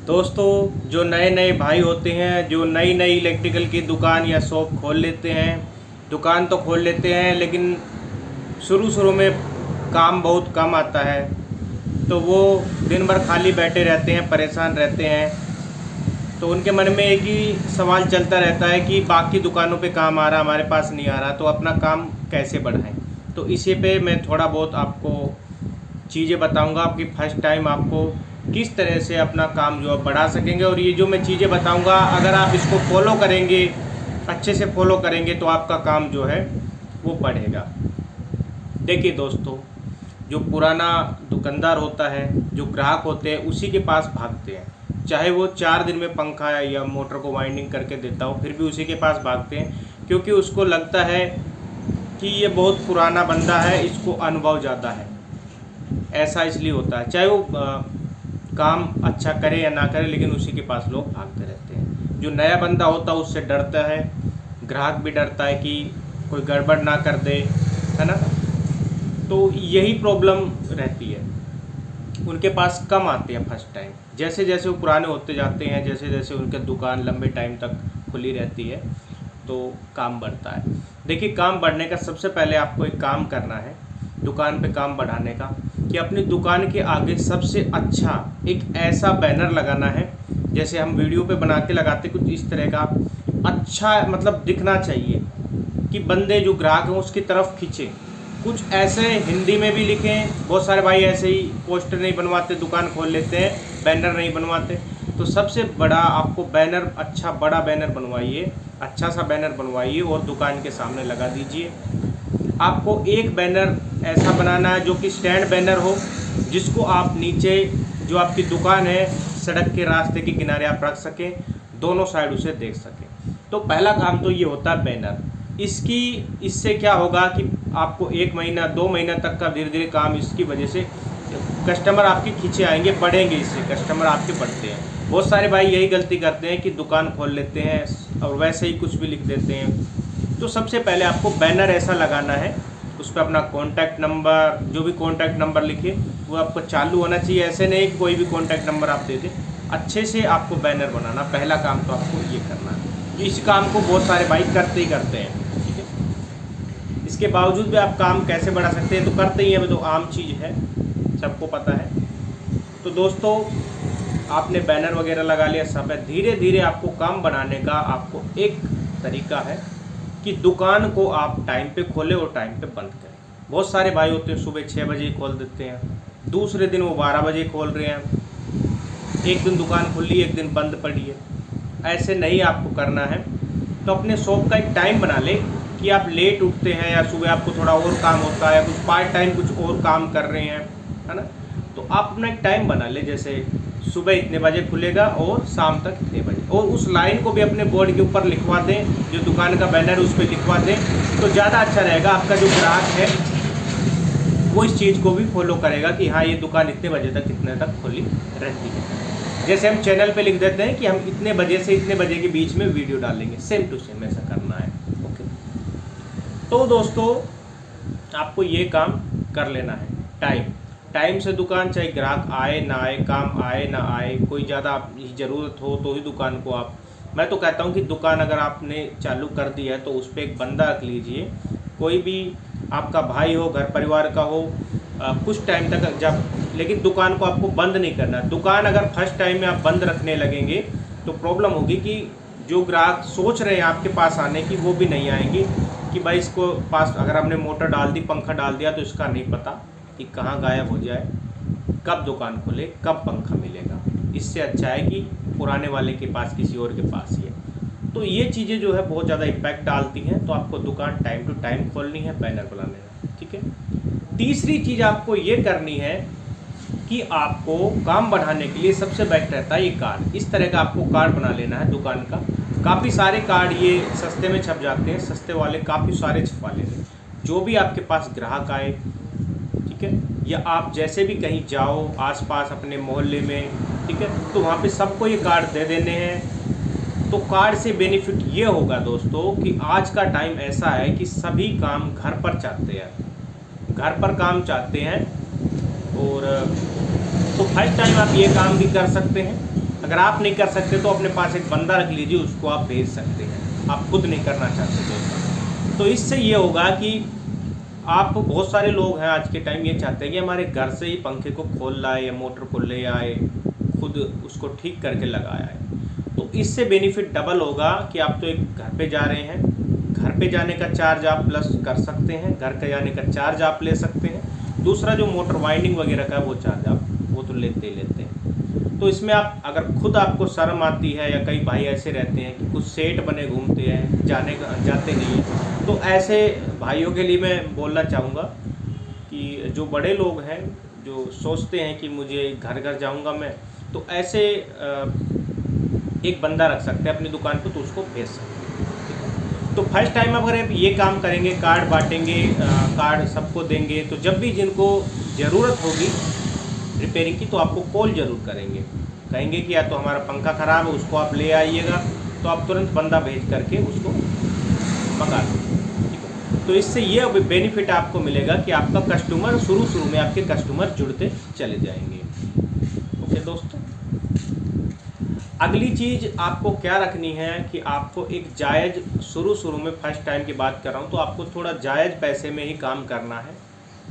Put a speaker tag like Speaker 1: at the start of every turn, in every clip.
Speaker 1: दोस्तों, जो नए नए भाई होते हैं, जो नई नई इलेक्ट्रिकल की दुकान या शॉप खोल लेते हैं, दुकान तो खोल लेते हैं लेकिन शुरू शुरू में काम बहुत कम आता है, तो वो दिन भर खाली बैठे रहते हैं, परेशान रहते हैं। तो उनके मन में एक ही सवाल चलता रहता है कि बाकी दुकानों पे काम आ रहा, हमारे पास नहीं आ रहा, तो अपना काम कैसे बढ़ाएं। तो इसी पे मैं थोड़ा बहुत आपको चीज़ें बताऊंगा आपकी फर्स्ट टाइम आपको किस तरह से अपना काम जो है बढ़ा सकेंगे। और ये जो मैं चीज़ें बताऊंगा, अगर आप इसको फॉलो करेंगे, अच्छे से फॉलो करेंगे, तो आपका काम जो है वो बढ़ेगा। देखिए दोस्तों, जो पुराना दुकानदार होता है, जो ग्राहक होते हैं, उसी के पास भागते हैं। चाहे वो 4 दिन में पंखा या मोटर को वाइंडिंग करके देता हो, फिर भी उसी के पास भागते हैं, क्योंकि उसको लगता है कि ये बहुत पुराना बंदा है, इसको अनुभव ज़्यादा है। ऐसा इसलिए होता है, चाहे वो काम अच्छा करे या ना करे, लेकिन उसी के पास लोग भागते रहते हैं। जो नया बंदा होता है उससे डरता है, ग्राहक भी डरता है कि कोई गड़बड़ ना कर दे, है ना। तो यही प्रॉब्लम रहती है, उनके पास कम आते हैं फर्स्ट टाइम। जैसे जैसे वो पुराने होते जाते हैं, जैसे जैसे उनके दुकान लंबे टाइम तक खुली रहती है, तो काम बढ़ता है। देखिए, काम बढ़ने का सबसे पहले आपको एक काम करना है दुकान पे काम बढ़ाने का, कि अपनी दुकान के आगे सबसे अच्छा एक ऐसा बैनर लगाना है, जैसे हम वीडियो पे बना के लगाते कुछ इस तरह का, अच्छा मतलब दिखना चाहिए कि बंदे जो ग्राहक हैं उसकी तरफ खींचे। कुछ ऐसे हिंदी में भी लिखें, बहुत सारे भाई ऐसे ही पोस्टर नहीं बनवाते, दुकान खोल लेते हैं, बैनर नहीं बनवाते। तो सबसे बड़ा आपको बैनर, अच्छा बड़ा बैनर बनवाइए, अच्छा सा बैनर बनवाइए और दुकान के सामने लगा दीजिए। आपको एक बैनर ऐसा बनाना है जो कि स्टैंड बैनर हो, जिसको आप नीचे जो आपकी दुकान है सड़क के रास्ते के किनारे आप रख सकें, दोनों साइड उसे देख सकें। तो पहला काम तो ये होता है बैनर। इससे क्या होगा कि आपको 1 महीना 2 महीना तक का धीरे धीरे काम, इसकी वजह से कस्टमर आपके खींचे आएंगे, बढ़ेंगे, इससे कस्टमर आपके बढ़ते हैं। बहुत सारे भाई यही गलती करते हैं कि दुकान खोल लेते हैं और वैसे ही कुछ भी लिख देते हैं। तो सबसे पहले आपको बैनर ऐसा लगाना है, उस पर अपना कॉन्टैक्ट नंबर, जो भी कॉन्टैक्ट नंबर लिखे वो आपको चालू होना चाहिए। ऐसे नहीं कि कोई भी कॉन्टैक्ट नंबर आप दे दें, अच्छे से आपको बैनर बनाना। पहला काम तो आपको ये करना है। इस काम को बहुत सारे भाई करते ही करते हैं, ठीक है। इसके बावजूद भी आप काम कैसे बढ़ा सकते हैं, तो करते ही हैं, तो आम चीज़ है, सबको पता है। तो दोस्तों, आपने बैनर वगैरह लगा लिया, सब है। धीरे धीरे आपको काम बनाने का आपको एक तरीका है कि दुकान को आप टाइम पे खोलें और टाइम पे बंद करें। बहुत सारे भाई होते हैं सुबह 6 बजे खोल देते हैं, दूसरे दिन वो 12 बजे खोल रहे हैं, एक दिन दुकान खुली, एक दिन बंद पड़ी है। ऐसे नहीं आपको करना है। तो अपने शॉप का एक टाइम बना ले कि आप लेट उठते हैं या सुबह आपको थोड़ा और काम होता है, कुछ पार्ट टाइम कुछ और काम कर रहे हैं, है ना। तो आप अपना एक टाइम बना ले, जैसे सुबह इतने बजे खुलेगा और शाम तक इतने बजे, और उस लाइन को भी अपने बोर्ड के ऊपर लिखवा दें, जो दुकान का बैनर उस पर लिखवा दें, तो ज़्यादा अच्छा रहेगा। आपका जो ग्राहक है वो इस चीज़ को भी फॉलो करेगा कि हाँ, ये दुकान इतने बजे तक कितने तक खुली रहती है। जैसे हम चैनल पे लिख देते हैं कि हम इतने बजे से इतने बजे के बीच में वीडियो डालेंगे, सेम टू सेम ऐसा करना है। ओके, तो दोस्तों आपको ये काम कर लेना है। टाइम से दुकान, चाहे ग्राहक आए ना आए, काम आए ना आए, कोई ज़्यादा ज़रूरत हो तो ही दुकान को आप, मैं तो कहता हूँ कि दुकान अगर आपने चालू कर दी है तो उस पर एक बंदा रख लीजिए, कोई भी आपका भाई हो, घर परिवार का हो, कुछ टाइम तक जब, लेकिन दुकान को आपको बंद नहीं करना। दुकान अगर फर्स्ट टाइम में आप बंद रखने लगेंगे तो प्रॉब्लम होगी कि जो ग्राहक सोच रहे हैं आपके पास आने की, वो भी नहीं आएंगे। कि भाई इसको पास अगर हमने मोटर डाल दी, पंखा डाल दिया, तो इसका नहीं पता कि कहाँ गायब हो जाए, कब दुकान खुले, कब पंखा मिलेगा। इससे अच्छा है कि पुराने वाले के पास, किसी और के पास ही है। तो ये चीज़ें जो है बहुत ज़्यादा इम्पैक्ट डालती हैं। तो आपको दुकान टाइम टू टाइम खोलनी है, बैनर बनाने है, ठीक है। तीसरी चीज़ आपको ये करनी है कि आपको काम बढ़ाने के लिए सबसे बेस्ट रहता है ये कार्ड। इस तरह का आपको कार्ड बना लेना है दुकान का। काफ़ी सारे कार्ड ये सस्ते में छप जाते हैं, सस्ते वाले काफ़ी सारे छपवा लेने। जो भी आपके पास ग्राहक आए, ठीक है, या आप जैसे भी कहीं जाओ आसपास अपने मोहल्ले में, ठीक है, तो वहाँ पे सबको ये कार्ड दे देने हैं। तो कार्ड से बेनिफिट ये होगा दोस्तों कि आज का टाइम ऐसा है कि सभी काम घर पर चाहते हैं, घर पर काम चाहते हैं। और तो फर्स्ट टाइम आप ये काम भी कर सकते हैं। अगर आप नहीं कर सकते तो अपने पास एक बंदा रख लीजिए, उसको आप भेज सकते हैं, आप खुद नहीं करना चाहते तो इससे ये होगा कि आप, बहुत सारे लोग हैं आज के टाइम ये चाहते हैं कि हमारे घर से ही पंखे को खोल लाए या मोटर को ले आए, खुद उसको ठीक करके लगाया है। तो इससे बेनिफिट डबल होगा कि आप तो एक घर पे जा रहे हैं, घर पे जाने का चार्ज आप प्लस कर सकते हैं, घर के जाने का चार्ज आप ले सकते हैं, दूसरा जो मोटर वाइंडिंग वगैरह का वो चार्ज आप वो तो लेते ही लेते हैं। तो इसमें आप अगर खुद आपको शर्म आती है, या कई भाई ऐसे रहते हैं कि कुछ सेठ बने घूमते हैं, जाते नहीं हैं, तो ऐसे भाइयों के लिए मैं बोलना चाहूँगा कि जो बड़े लोग हैं जो सोचते हैं कि मुझे घर घर जाऊँगा मैं, तो ऐसे एक बंदा रख सकते हैं अपनी दुकान पर, तो उसको भेज सकते हैं, ठीक है। तो फर्स्ट टाइम अगर आप ये काम करेंगे, कार्ड बांटेंगे, कार्ड सबको देंगे, तो जब भी जिनको ज़रूरत होगी रिपेयरिंग की तो आपको कॉल ज़रूर करेंगे, कहेंगे कि या तो हमारा पंखा ख़राब है उसको आप ले आइएगा, तो आप तुरंत बंदा भेज करके उसको मंगा लो, ठीक है। तो इससे ये बेनिफिट आपको मिलेगा कि आपका कस्टमर शुरू में आपके कस्टमर जुड़ते चले जाएंगे। ओके दोस्तों, अगली चीज़ आपको क्या रखनी है कि आपको एक जायज़, शुरू में फर्स्ट टाइम की बात कर रहा हूँ, तो आपको थोड़ा जायज़ पैसे में ही काम करना है।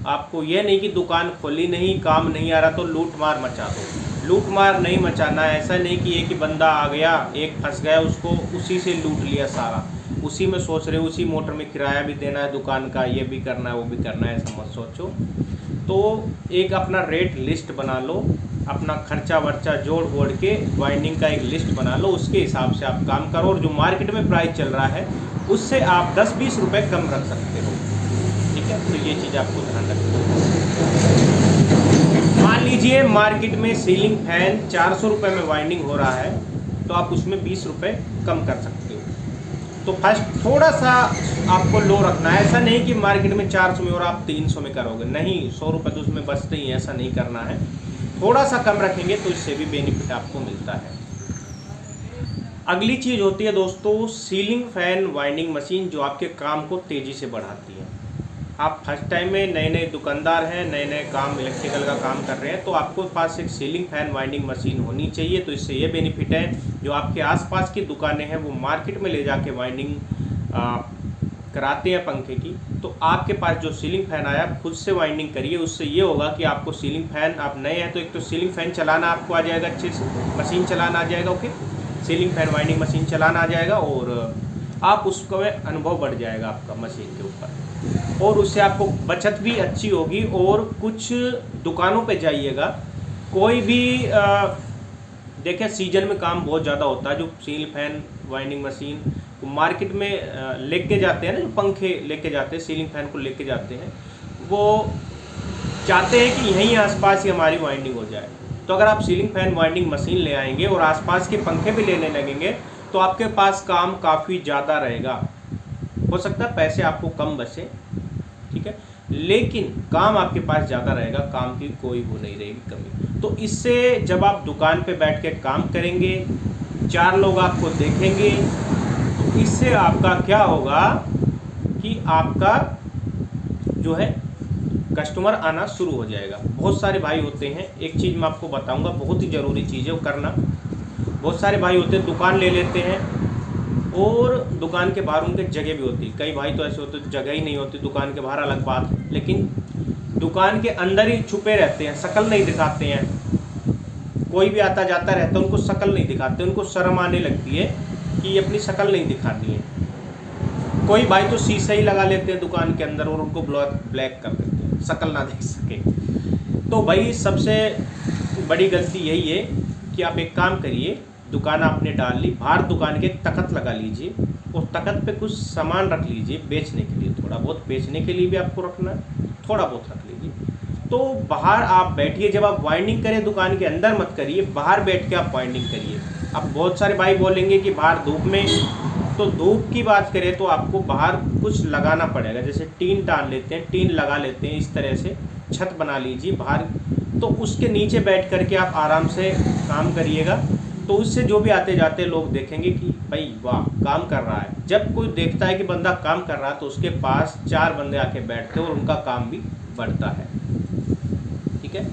Speaker 1: आपको ये नहीं कि दुकान खोली नहीं, काम नहीं आ रहा तो लूट मार मचा दो, लूट मार नहीं मचाना है। ऐसा नहीं कि एक ही बंदा आ गया, एक फंस गया, उसको उसी से लूट लिया सारा, उसी में सोच रहे, उसी मोटर में किराया भी देना है दुकान का, ये भी करना है वो भी करना है, ऐसा मत सोचो। तो एक अपना रेट लिस्ट बना लो, अपना खर्चा वर्चा जोड़ के वाइंडिंग का एक लिस्ट बना लो, उसके हिसाब से आप काम करो, और जो मार्केट में प्राइस चल रहा है उससे आप 10-20 रुपये कम रख सकते हो, ठीक है। तो ये चीज़ आपको ध्यान रखनी है। मान लीजिए मार्केट में सीलिंग फैन 400 रुपये में वाइंडिंग हो रहा है, तो आप उसमें 20 रुपये कम कर सकते हो। तो फर्स्ट थोड़ा सा आपको लो रखना है, ऐसा नहीं कि मार्केट में 400 में और आप 300 में करोगे, नहीं, 100 रुपये तो उसमें बचते ही हैं, ऐसा नहीं करना है। थोड़ा सा कम रखेंगे तो इससे भी बेनिफिट आपको मिलता है। अगली चीज़ होती है दोस्तों सीलिंग फैन वाइंडिंग मशीन, जो आपके काम को तेज़ी से बढ़ाती है। आप फर्स्ट टाइम में नए दुकानदार हैं, नए काम इलेक्ट्रिकल का काम कर रहे हैं, तो आपको पास एक सीलिंग फैन वाइंडिंग मशीन होनी चाहिए। तो इससे ये बेनिफिट है, जो आपके आसपास की दुकानें हैं वो मार्केट में ले जाके वाइंडिंग कराते हैं पंखे की, तो आपके पास जो सीलिंग फैन आया आप खुद से वाइंडिंग करिए। उससे ये होगा कि आपको सीलिंग फैन, आप नए हैं तो एक तो सीलिंग फैन चलाना आपको आ जाएगा, अच्छे से मशीन चलाना आ जाएगा, okay, ceiling fan winding machine चलाना आ जाएगा, और आप उसका अनुभव बढ़ जाएगा आपका मशीन के ऊपर, और उससे आपको बचत भी अच्छी होगी। और कुछ दुकानों पे जाइएगा, कोई भी देखें सीजन में काम बहुत ज़्यादा होता है, जो ceiling fan winding machine market में लेके जाते हैं ना, जो पंखे लेके जाते हैं, सीलिंग फैन को लेके जाते हैं, वो चाहते हैं कि यहीं आसपास ही हमारी वाइंडिंग हो जाए। तो अगर आप सीलिंग फैन वाइंडिंग मशीन ले आएंगे और आसपास के पंखे भी लेने लगेंगे, तो आपके पास काम काफ़ी ज़्यादा रहेगा। हो सकता है पैसे आपको कम बचे, ठीक है, लेकिन काम आपके पास ज़्यादा रहेगा, काम की कोई वो नहीं रहेगी कमी। तो इससे जब आप दुकान पे बैठ के काम करेंगे, 4 लोग आपको देखेंगे, तो इससे आपका क्या होगा कि आपका जो है कस्टमर आना शुरू हो जाएगा। बहुत सारे भाई होते हैं, एक चीज़ मैं आपको बताऊंगा, बहुत ही ज़रूरी चीज़ है वो करना। बहुत सारे भाई होते हैं दुकान ले लेते हैं और दुकान के बाहर उनके जगह भी होती है। कई भाई तो ऐसे होते हैं जगह ही नहीं होती, दुकान के बाहर अलग बात है, लेकिन दुकान के अंदर ही छुपे रहते हैं, शक्ल नहीं दिखाते हैं। कोई भी आता जाता रहता है, उनको शक्ल नहीं दिखाते, उनको शर्म आने लगती है कि अपनी शक्ल नहीं दिखानी है। कोई भाई तो शीशा ही लगा लेते हैं दुकान के अंदर और उनको ब्लैक कर देते हैं, शक्ल ना देख सके। तो भाई सबसे बड़ी गलती यही है कि आप एक काम करिए, दुकान आपने डाल ली, बाहर दुकान के तख्त लगा लीजिए और तख्त पे कुछ सामान रख लीजिए बेचने के लिए, थोड़ा बहुत बेचने के लिए भी आपको रखना है, थोड़ा बहुत रख लीजिए। तो बाहर आप बैठिए, जब आप वाइंडिंग करें दुकान के अंदर मत करिए, बाहर बैठ के आप वाइंडिंग करिए। अब बहुत सारे भाई बोलेंगे कि बाहर धूप में, तो धूप की बात करें तो आपको बाहर कुछ लगाना पड़ेगा, जैसे टीन डाल लेते हैं, टीन लगा लेते हैं, इस तरह से छत बना लीजिए बाहर, तो उसके नीचे बैठ करके आप आराम से काम करिएगा। तो उससे जो भी आते जाते लोग देखेंगे कि भाई वाह काम कर रहा है। जब कोई देखता है कि बंदा काम कर रहा है तो उसके पास 4 बंदे आके बैठते हैं और उनका काम भी बढ़ता है, ठीक है।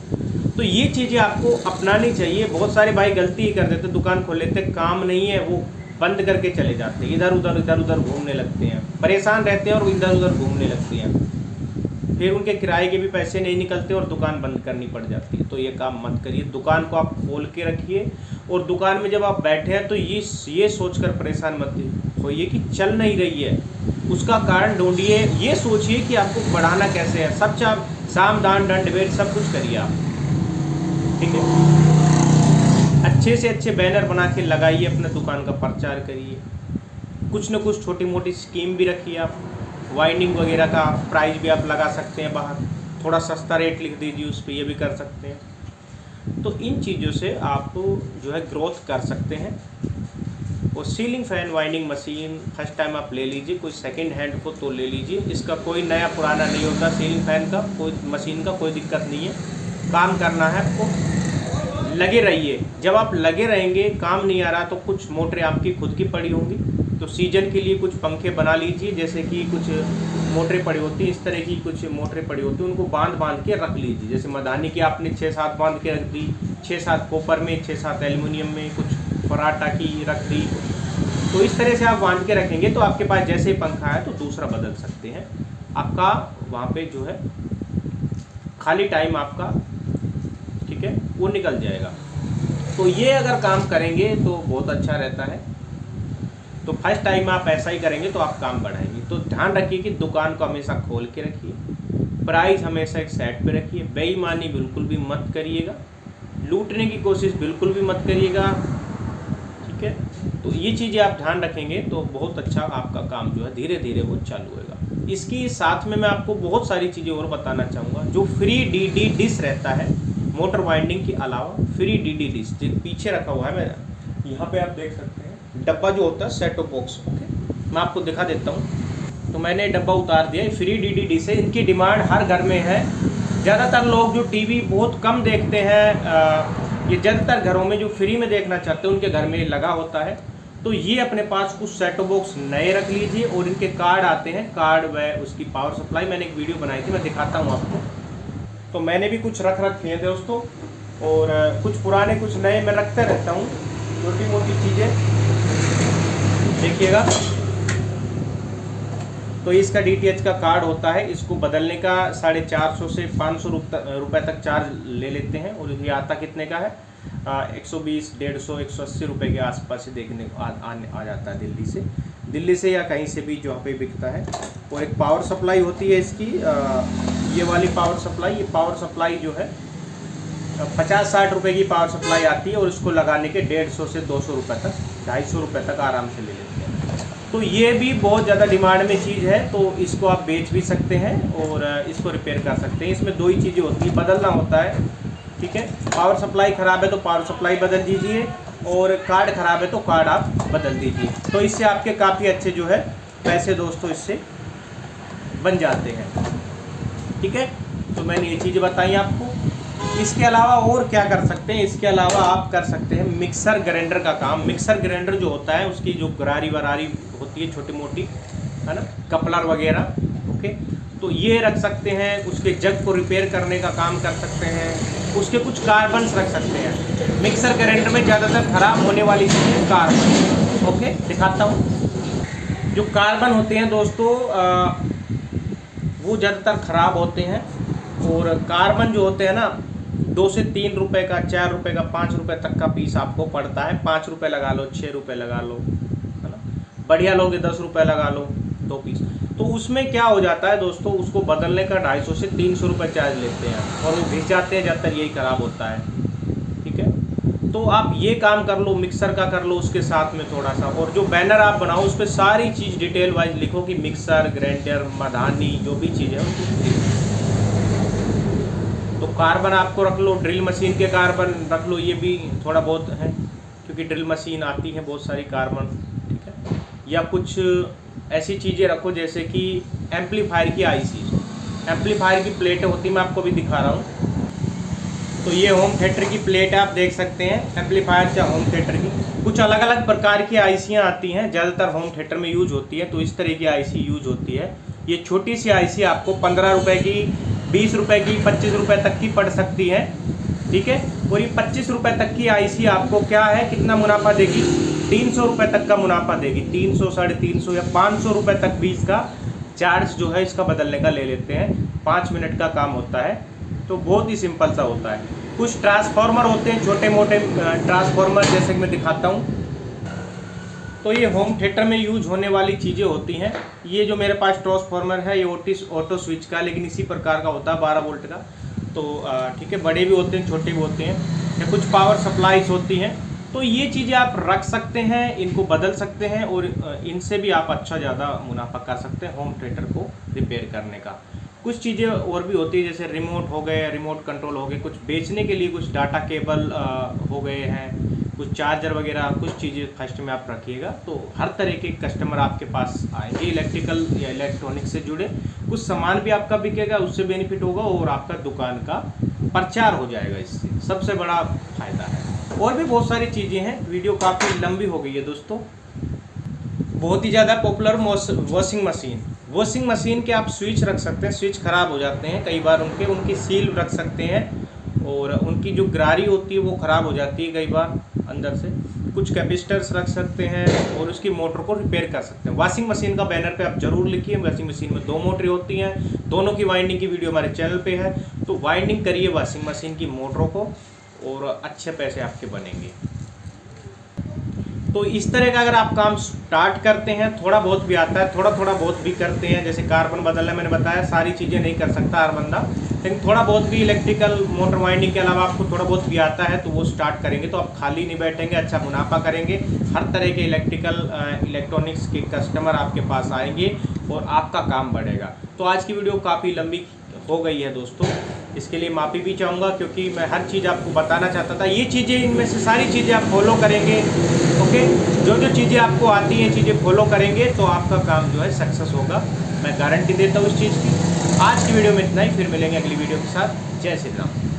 Speaker 1: तो ये चीज़ें आपको अपनानी चाहिए। बहुत सारे भाई गलती ही कर देते, दुकान खोल लेते, काम नहीं है वो बंद करके चले जाते हैं, इधर उधर घूमने लगते हैं, परेशान रहते हैं और इधर उधर घूमने लगते हैं, फिर उनके किराए के भी पैसे नहीं निकलते और दुकान बंद करनी पड़ जाती है। तो ये काम मत करिए, दुकान को आप खोल के रखिए। और दुकान में जब आप बैठे हैं तो ये सोचकर परेशान मत होइए कि चल नहीं रही है, उसका कारण ढूंढिए। ये सोचिए कि आपको बढ़ाना कैसे है। सब साम दान दंड भेद सब कुछ करिए आप, ठीक है। अच्छे से अच्छे बैनर बना के लगाइए, अपने दुकान का प्रचार करिए। कुछ न कुछ छोटी मोटी स्कीम भी रखिए आप। वाइंडिंग वगैरह का प्राइस भी आप लगा सकते हैं बाहर, थोड़ा सस्ता रेट लिख दीजिए उस पर, ये भी कर सकते हैं। तो इन चीज़ों से आप जो है ग्रोथ कर सकते हैं। और ceiling fan winding machine first time आप ले लीजिए, कोई सेकंड हैंड को तो ले लीजिए, इसका कोई नया पुराना नहीं होता। सीलिंग फैन का कोई मशीन का कोई दिक्कत नहीं है, काम करना है आपको, लगे रहिए। जब आप लगे रहेंगे, काम नहीं आ रहा तो कुछ मोटरें आपकी खुद की पड़ी होंगी, तो सीजन के लिए कुछ पंखे बना लीजिए। जैसे कि कुछ मोटरें पड़ी होती हैं, इस तरह की कुछ मोटरें पड़ी होती हैं, उनको बांध के रख लीजिए। जैसे मधानी की आपने 6-7 बांध के रख दी, 6-7 कॉपर में, 6-7 एल्युमिनियम में, कुछ फराटा की रख दी। तो इस तरह से आप बांध के रखेंगे तो आपके पास जैसे ही पंखा है तो दूसरा बदल सकते हैं। आपका वहाँ पे जो है खाली टाइम आपका, ठीक है, वो निकल जाएगा। तो ये अगर काम करेंगे तो बहुत अच्छा रहता है। तो फर्स्ट टाइम आप ऐसा ही करेंगे तो आप काम बढ़ाएंगे। तो ध्यान रखिए कि दुकान को हमेशा खोल के रखिए, प्राइस हमेशा एक सेट पे रखिए, बेईमानी बिल्कुल भी मत करिएगा, लूटने की कोशिश बिल्कुल भी मत करिएगा, ठीक है। तो ये चीज़ें आप ध्यान रखेंगे तो बहुत अच्छा आपका काम जो है धीरे धीरे वो चालू होगा। इसकी साथ में मैं आपको बहुत सारी चीज़ें और बताना चाहूँगा। जो फ्री डीडी डिश रहता है मोटर वाइंडिंग के अलावा, फ्री डीडी डिश जो पीछे रखा हुआ है, मैं यहाँ पे आप देख सकते हैं डब्बा जो होता है सेट टॉप बॉक्स, ओके, मैं आपको दिखा देता हूँ। तो मैंने डब्बा उतार दिया, फ्री डीडी डिश है। इनकी डिमांड हर घर में है। ज़्यादातर लोग जो टीवी बहुत कम देखते हैं, ये ज़्यादातर घरों में जो फ्री में देखना चाहते हैं उनके घर में लगा होता है। तो ये अपने पास कुछ सेट टॉप बॉक्स नए रख लीजिए और इनके कार्ड आते हैं, कार्ड व उसकी पावर सप्लाई मैंने एक वीडियो बनाई थी, मैं दिखाता हूँ आपको। तो मैंने भी कुछ रख रखे हैं दोस्तों, और कुछ पुराने कुछ नए मैं रखते रहता हूँ, छोटी मोटी चीज़ें देखिएगा। तो इसका DTH का कार्ड होता है, इसको बदलने का 450 से 500 रुपये तक चार्ज ले लेते हैं। और ये आता कितने का है, 120, 150, 180 रुपये के आसपास से देखने को आ जाता है दिल्ली से या कहीं से भी जहाँ पे बिकता है। और एक पावर सप्लाई होती है इसकी, ये वाली पावर सप्लाई, ये पावर सप्लाई जो है 50-60 रुपये की पावर सप्लाई आती है, और इसको लगाने के 150 से 200 रुपये तक, 250 रुपये तक आराम से ले लेते हैं। तो ये भी बहुत ज़्यादा डिमांड में चीज़ है, तो इसको आप बेच भी सकते हैं और इसको रिपेयर कर सकते हैं। इसमें 2 ही चीज़ें होती है, बदलना होता है, ठीक है। पावर सप्लाई ख़राब है तो पावर सप्लाई बदल दीजिए, और कार्ड ख़राब है तो कार्ड आप बदल दीजिए। तो इससे आपके काफ़ी अच्छे जो है पैसे दोस्तों इससे बन जाते हैं, ठीक है। तो मैंने ये चीज़ें बताई आपको। इसके अलावा और क्या कर सकते हैं, इसके अलावा आप कर सकते हैं मिक्सर ग्राइंडर का काम। मिक्सर ग्राइंडर जो होता है उसकी जो गरारी वरारी होती है छोटी मोटी, है ना, कपलर वगैरह, ओके, तो ये रख सकते हैं। उसके जग को रिपेयर करने का काम कर सकते हैं। उसके कुछ कार्बन्स रख सकते हैं। मिक्सर ग्राइंडर में ज़्यादातर ख़राब होने वाली चीज़ है कार्बन, ओके, दिखाता हूँ। जो कार्बन होते हैं दोस्तों वो ज़्यादातर ख़राब होते हैं। और कार्बन जो होते हैं ना, 2 से 3 रुपये का, 4 रुपये का, 5 रुपये तक का पीस आपको पड़ता है। 5 रुपये लगा लो, 6 रुपये लगा लो, है ना, बढ़िया लोगे 10 रुपये लगा लो 2 पीस। तो उसमें क्या हो जाता है दोस्तों, उसको बदलने का 250 से 300 रुपये चार्ज लेते हैं, और वो घिस जाते हैं, ज़्यादातर यही ख़राब होता है, ठीक है। तो आप ये काम कर लो, मिक्सर का कर लो उसके साथ में थोड़ा सा। और जो बैनर आप बनाओ उस पर सारी चीज़ डिटेल वाइज लिखो कि मिक्सर, ग्राइंडर, मधानी, जो भी चीज़ है उसको। तो कार्बन आपको रख लो, ड्रिल मशीन के कार्बन रख लो, ये भी थोड़ा बहुत है क्योंकि ड्रिल मशीन आती है बहुत सारी कार्बन, ठीक है। या कुछ ऐसी चीज़ें रखो जैसे कि एम्पलीफायर की आईसी, एम्पलीफायर की प्लेटें होती, मैं आपको भी दिखा रहा हूँ। तो ये होम थिएटर की प्लेट आप देख सकते हैं, एम्पलीफायर या होम थिएटर की। कुछ अलग अलग प्रकार की आईसियाँ आती हैं, ज़्यादातर होम थिएटर में यूज होती है, तो इस तरह की आईसी यूज होती है। ये छोटी सी आईसी आपको 15 रुपये की, 20 रुपये की, 25 रुपये तक की पड़ सकती है। ठीक है। और ये 25 रुपये तक की आईसी आपको क्या है, कितना मुनाफा देगी, 300 रुपये तक का मुनाफा देगी। 300, 350 या 500 रुपये तक भी इसका चार्ज जो है इसका बदलने का ले लेते हैं। 5 मिनट का काम होता है, तो बहुत ही सिंपल सा होता है। कुछ ट्रांसफार्मर होते हैं, छोटे मोटे ट्रांसफार्मर, जैसे कि मैं दिखाता हूँ। तो ये होम थिएटर में यूज होने वाली चीज़ें होती हैं। ये जो मेरे पास ट्रांसफार्मर है, ये ऑटो स्विच का, लेकिन इसी प्रकार का होता है 12 वोल्ट का। तो ठीक है, बड़े भी होते हैं, छोटे भी होते हैं, या कुछ पावर सप्लाईज होती हैं। तो ये चीज़ें आप रख सकते हैं, इनको बदल सकते हैं, और इनसे भी आप अच्छा ज़्यादा मुनाफा कर सकते हैं होम थिएटर को रिपेयर करने का। कुछ चीज़ें और भी होती है, जैसे रिमोट हो गए, रिमोट कंट्रोल हो गए, कुछ बेचने के लिए कुछ डाटा केबल हो गए हैं, कुछ चार्जर वगैरह, कुछ चीज़ें फर्स्ट में आप रखिएगा। तो हर तरह के कस्टमर आपके पास आएंगे इलेक्ट्रिकल या इलेक्ट्रॉनिक से जुड़े। कुछ सामान भी आपका बिकेगा, उससे बेनिफिट होगा, और आपका दुकान का प्रचार हो जाएगा, इससे सबसे बड़ा फायदा है। और भी बहुत सारी चीज़ें हैं। वीडियो काफ़ी लंबी हो गई है दोस्तों। बहुत ही ज़्यादा पॉपुलर वॉशिंग मशीन के आप स्विच रख सकते हैं। स्विच ख़राब हो जाते हैं कई बार, उनकी सील रख सकते हैं, और उनकी जो गरारी होती है वो ख़राब हो जाती है कई बार अंदर से। कुछ कैपेसिटर्स रख सकते हैं, और उसकी मोटर को रिपेयर कर सकते हैं। वॉशिंग मशीन का बैनर पे आप जरूर लिखिए। वॉशिंग मशीन में 2 मोटरें होती हैं, दोनों की वाइंडिंग की वीडियो हमारे चैनल पे है। तो वाइंडिंग करिए वॉशिंग मशीन की मोटरों को, और अच्छे पैसे आपके बनेंगे। तो इस तरह का अगर आप काम स्टार्ट करते हैं, थोड़ा बहुत भी आता है, थोड़ा बहुत भी करते हैं, जैसे कार्बन बदलना मैंने बताया, सारी चीज़ें नहीं कर सकता हर बंदा, लेकिन थोड़ा बहुत भी इलेक्ट्रिकल मोटर वाइंडिंग के अलावा आपको थोड़ा बहुत भी आता है, तो वो स्टार्ट करेंगे तो आप खाली नहीं बैठेंगे, अच्छा मुनाफा करेंगे। हर तरह के इलेक्ट्रॉनिक्स के कस्टमर आपके पास आएंगे, और आपका काम बढ़ेगा। तो आज की वीडियो काफ़ी लंबी हो गई है दोस्तों, इसके लिए माफ़ी भी चाहूँगा, क्योंकि मैं हर चीज़ आपको बताना चाहता था। ये चीज़ें, इनमें से सारी चीज़ें आप फॉलो करेंगे, ओके। जो चीज़ें आपको आती हैं, चीज़ें फॉलो करेंगे, तो आपका काम जो है सक्सेस होगा, मैं गारंटी देता हूँ इस चीज़ की। आज की वीडियो में इतना ही, फिर मिलेंगे अगली वीडियो के साथ। जय श्री राम।